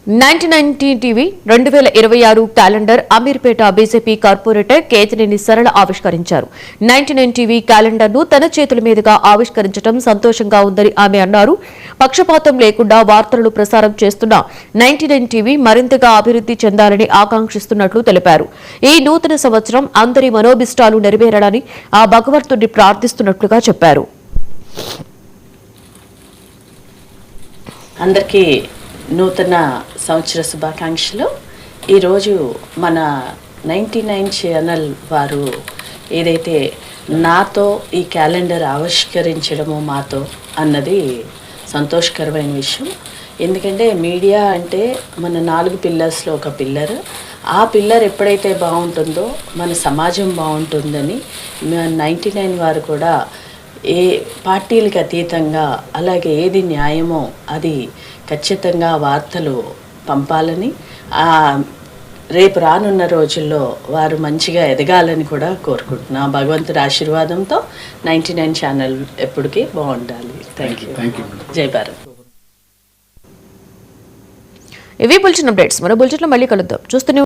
99 TV 2026 calendar Ameerpet BJP corporator Ketineni సరళ ఆవిష్కరించారు. 99 TV calendar ను తన చేతుల మీదుగా ఆవిష్కరించడం సంతోషంగా ఉందని ఆమె అన్నారు. పక్షపాతం లేకుండా వార్తలను ప్రసారం చేస్తున్న 99 టీవీ మరింతగా అభివృద్ధి చెందాలని ఆకాంక్షిస్తున్నట్లు తెలిపారు. ఈ నూతన సంవత్సరం అందరి మనోభిష్టాలు నెరవేరాలని ఆ భగవంతుడిని ప్రార్థిస్తున్నట్లుగా చెప్పారు. అందరికీ నూతన సంవత్సర శుభాకాంక్షలు. ఈరోజు మన 99 ఛానల్ వారు ఏదైతే నాతో ఈ క్యాలెండర్ ఆవిష్కరించడము మాతో అన్నది సంతోషకరమైన విషయం. ఎందుకంటే మీడియా అంటే మన 4 పిల్లర్స్లో ఒక పిల్లర్. ఆ పిల్లర్ ఎప్పుడైతే బాగుంటుందో మన సమాజం బాగుంటుందని 99 వారు కూడా ఏ పార్టీలకు అతీతంగా అలాగే ఏది న్యాయమో అది ఖచ్చితంగా వార్తలు పంపాలని, రేపు రానున్న రోజుల్లో వారు మంచిగా ఎదగాలని కూడా కోరుకుంటున్నా. భగవంతుడి ఆశీర్వాదంతో 99 ఛానల్ ఎప్పటికీ బాగుండాలి. Thank you. జై భారత్. ఇవి బులెటిన్ అప్డేట్స్. మరో బులెటిన్లో మళ్ళీ కలుద్దాం. చూస్తూనే